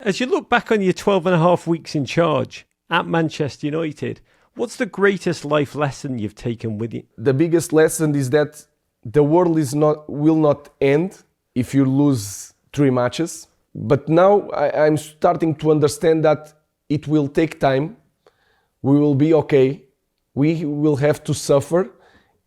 As you look back on your 12 and a half weeks in charge at Manchester United, what's the greatest life lesson you've taken with you? The biggest lesson is that the world will not end if you lose 3 matches. But now I'm starting to understand that it will take time. We will be okay. We will have to suffer,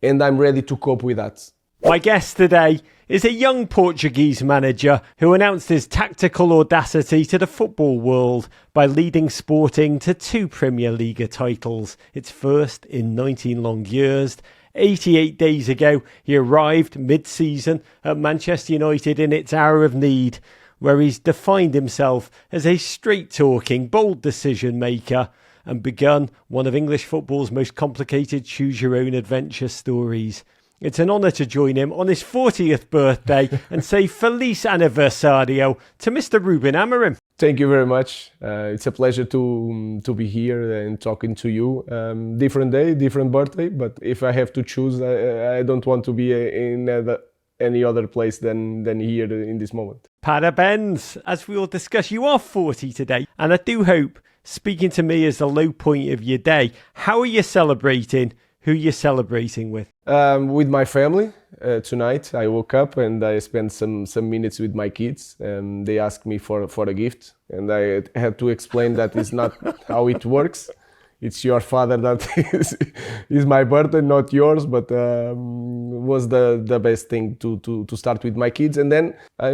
and I'm ready to cope with that. My guest today is a young Portuguese manager who announced his tactical audacity to the football world by leading Sporting to 2 Premier League titles, its first in 19 long years. 88 days ago, he arrived mid-season at Manchester United in its hour of need, where he's defined himself as a straight-talking, bold decision-maker and begun one of English football's most complicated choose-your-own-adventure stories. It's an honour to join him on his 40th birthday and say Feliz Aniversario to Mr. Ruben Amorim. Thank you very much. It's a pleasure to be here and talking to you. Different day, different birthday, but if I have to choose, I don't want to be in any other place than here in this moment. Parabéns. As we will discuss, you are 40 today, and I do hope, speaking to me as the low point of your day, how are you celebrating? Who are you celebrating with? With my family. Tonight I woke up and I spent some minutes with my kids. They asked me for a gift, and I had to explain that it's not how it works. It's your father that is my birthday, not yours. But was the best thing to start with my kids. And then I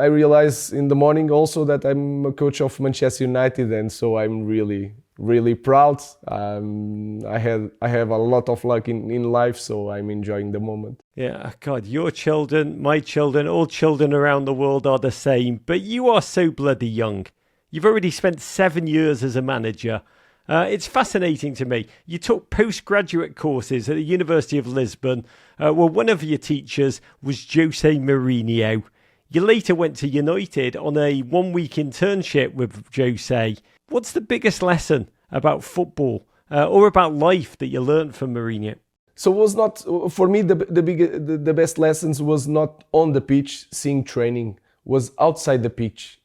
realized in the morning also that I'm a coach of Manchester United, and so I'm really proud. I have a lot of luck in life, so I'm enjoying the moment. Yeah, God, your children, my children, all children around the world are the same, but you are so bloody young. You've already spent 7 years as a manager. It's fascinating to me. You took postgraduate courses at the University of Lisbon, where one of your teachers was Jose Mourinho. You later went to United on a 1-week internship with Jose. What's the biggest lesson about football or about life that you learned from Mourinho? So it was not, for me, the best lessons was not on the pitch, seeing training, was outside the pitch.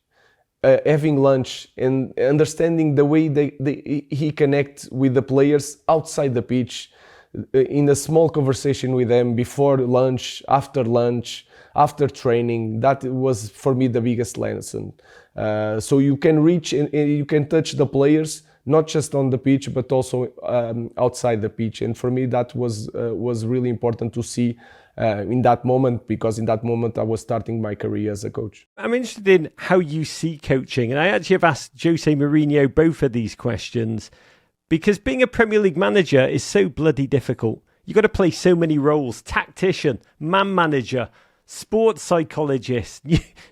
Having lunch and understanding the way he connects with the players outside the pitch, in a small conversation with them before lunch, after training. That was for me the biggest lesson. So you can reach and you can touch the players, not just on the pitch, but also outside the pitch. And for me, that was really important to see in that moment, because in that moment I was starting my career as a coach. I'm interested in how you see coaching, and I actually have asked Jose Mourinho both of these questions, because being a Premier League manager is so bloody difficult. You've got to play so many roles: tactician, man manager, sports psychologist,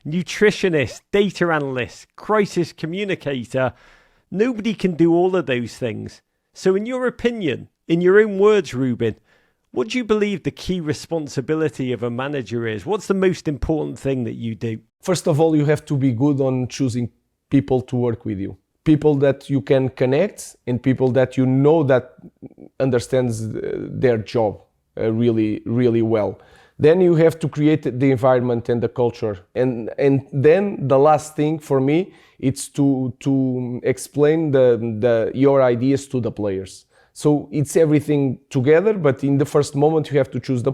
nutritionist, data analyst, crisis communicator. Nobody can do all of those things. So in your opinion, in your own words, Ruben, what do you believe the key responsibility of a manager is? What's the most important thing that you do? First of all, you have to be good on choosing people to work with you. People that you can connect, and people that you know that understands their job really, really well. Then you have to create the environment and the culture. And then the last thing for me, it's to explain your ideas to the players. So it's everything together, but in the first moment you have to choose the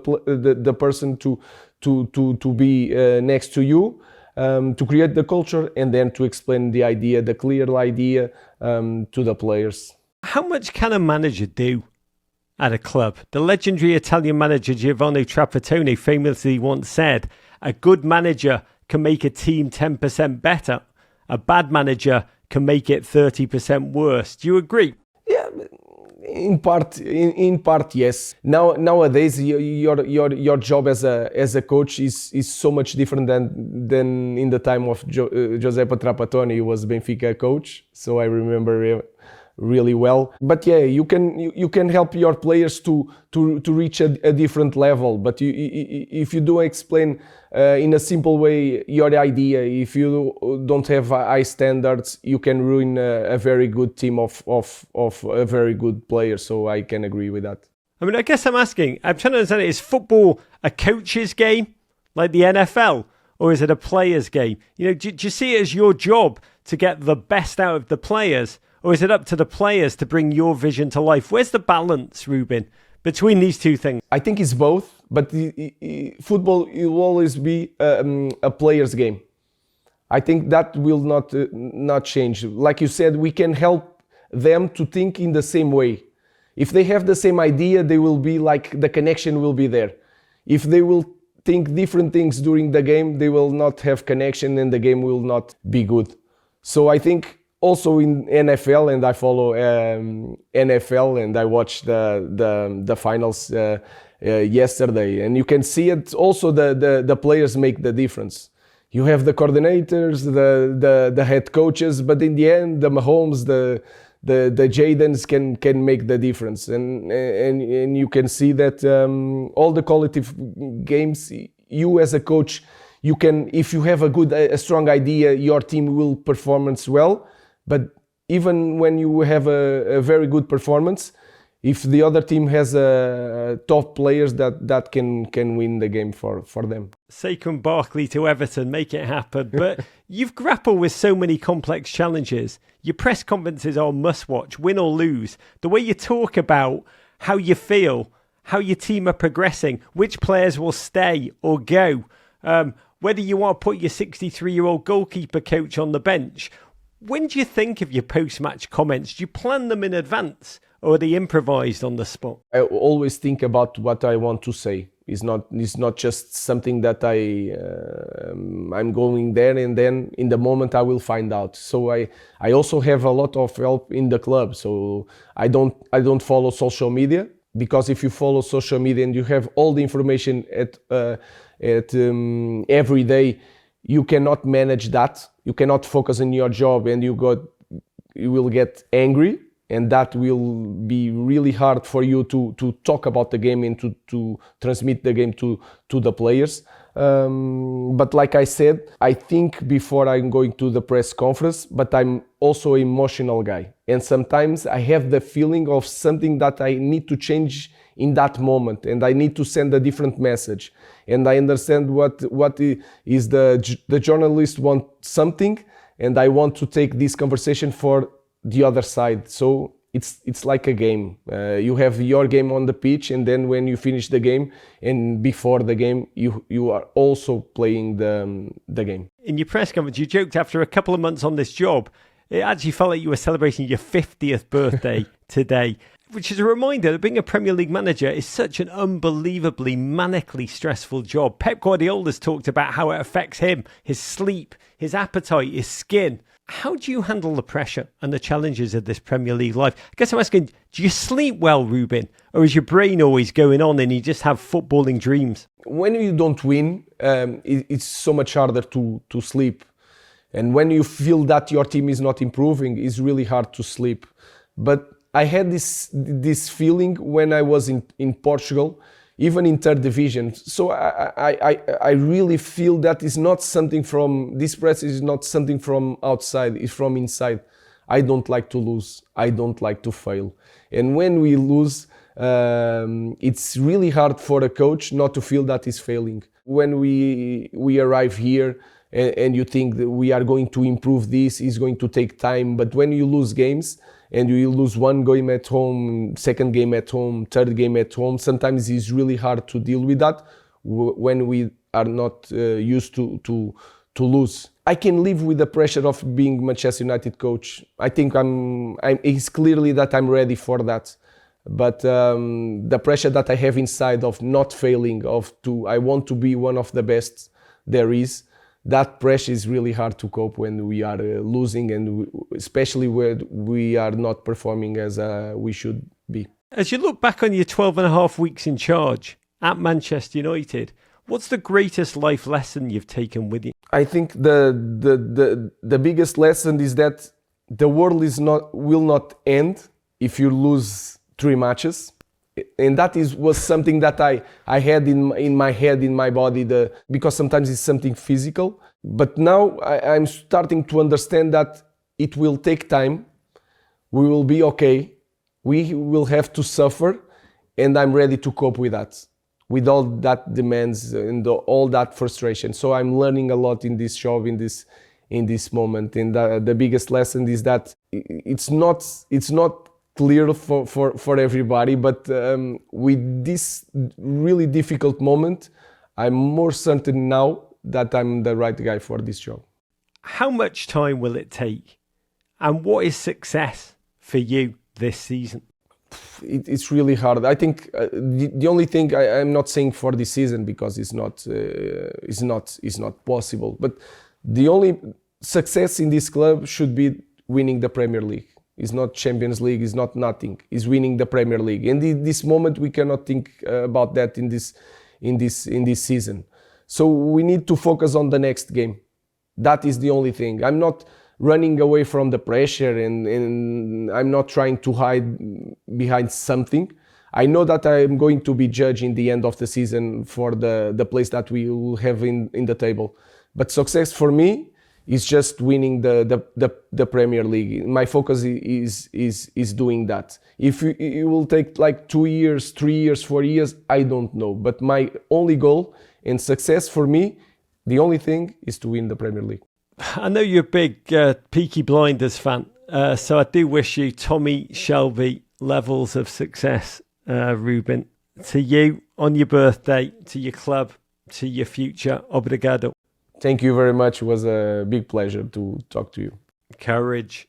person to be next to you, to create the culture, and then to explain the idea, the clear idea, to the players. How much can a manager do at a club? The legendary Italian manager Giovanni Trapattoni famously once said, "A good manager can make a team 10% better. A bad manager can make it 30% worse." Do you agree? Yeah. In part, yes. Nowadays, your job as a coach is so much different than in the time of Giuseppe Trapattoni. He was Benfica coach, so I remember really well. But yeah, you can help your players to reach a different level. But if you do explain in a simple way your idea, if you don't have high standards, you can ruin a very good team of a very good player. So I can agree with that. I mean, I guess I'm trying to understand, is football a coach's game like the NFL, or is it a player's game? You know, do you see it as your job to get the best out of the players? Or is it up to the players to bring your vision to life? Where's the balance, Ruben, between these two things? I think it's both, but football will always be a player's game. I think that will not change. Like you said, we can help them to think in the same way. If they have the same idea, they will be like, the connection will be there. If they will think different things during the game, they will not have connection and the game will not be good. So I think also in NFL, and I follow NFL, and I watched the finals yesterday, and you can see it also, the players make the difference. You have the coordinators, the head coaches, but in the end, the Mahomes, the Jadens can make the difference, and you can see that all the collective games, you as a coach, you can, if you have a strong idea, your team will performance well. But even when you have a very good performance, if the other team has top players, that can win the game for them. Saquon Barkley to Everton, make it happen. But you've grappled with so many complex challenges. Your press conferences are must-watch, win or lose. The way you talk about how you feel, how your team are progressing, which players will stay or go, whether you want to put your 63-year-old goalkeeper coach on the bench. When do you think of your post-match comments? Do you plan them in advance, or are they improvised on the spot? I always think about what I want to say. It's not just something that I'm going there and then in the moment I will find out. So I also have a lot of help in the club. So I don't follow social media, because if you follow social media and you have all the information at every day, you cannot manage that. You cannot focus on your job, and you will get angry, and that will be really hard for you to talk about the game and to transmit the game to the players. But like I said, I think before I'm going to the press conference, but I'm also an emotional guy. And sometimes I have the feeling of something that I need to change in that moment, and I need to send a different message. And I understand what is the journalist want something, and I want to take this conversation for the other side. So it's like a game. You have your game on the pitch, and then when you finish the game and before the game, you are also playing the game. In your press conference, you joked after a couple of months on this job, it actually felt like you were celebrating your 50th birthday today, which is a reminder that being a Premier League manager is such an unbelievably manically stressful job. Pep Guardiola's talked about how it affects him, his sleep, his appetite, his skin. How do you handle the pressure and the challenges of this Premier League life? I guess I'm asking, do you sleep well, Ruben? Or is your brain always going on and you just have footballing dreams? When you don't win, it's so much harder to sleep. And when you feel that your team is not improving, it's really hard to sleep. But I had this feeling when I was in Portugal, even in third division. So I really feel that is not something from, this press is not something from outside, it's from inside. I don't like to lose. I don't like to fail. And when we lose, it's really hard for a coach not to feel that he's failing. When we arrive here and you think that we are going to improve this, it's going to take time. But when you lose games, and you lose one game at home, second game at home, third game at home, sometimes it's really hard to deal with that when we are not used to lose. I can live with the pressure of being Manchester United coach. I think it's clearly that I'm ready for that. But the pressure that I have inside of not failing, I want to be one of the best there is, that pressure is really hard to cope when we are losing, and especially when we are not performing as we should be. As you look back on your 12 and a half weeks in charge at Manchester United, what's the greatest life lesson you've taken with you? I think the biggest lesson is that the world will not end if you lose 3 matches. And that was something that I had in my head, in my body, because sometimes it's something physical. But now I'm starting to understand that it will take time. We will be okay. We will have to suffer, and I'm ready to cope with that, with all that demands and all that frustration. So I'm learning a lot in this job, in in this moment. And the biggest lesson is that it's not clear for everybody, but with this really difficult moment, I'm more certain now that I'm the right guy for this job. How much time will it take? And what is success for you this season? It's really hard. I think the only thing I'm not saying for this season, because it's not possible. But the only success in this club should be winning the Premier League. It's not Champions League. It's not nothing. It's winning the Premier League. And in this moment, we cannot think about that in this season. So we need to focus on the next game. That is the only thing. I'm not running away from the pressure, and I'm not trying to hide behind something. I know that I'm going to be judged in the end of the season for the place that we will have in the table. But success for me is just winning the Premier League. My focus is doing that. If it will take like 2 years, 3 years, 4 years, I don't know. But my only goal and success for me, the only thing is to win the Premier League. I know you're a big Peaky Blinders fan, so I do wish you Tommy Shelby levels of success, Ruben. To you, on your birthday, to your club, to your future. Obrigado. Thank you very much. It was a big pleasure to talk to you. Courage.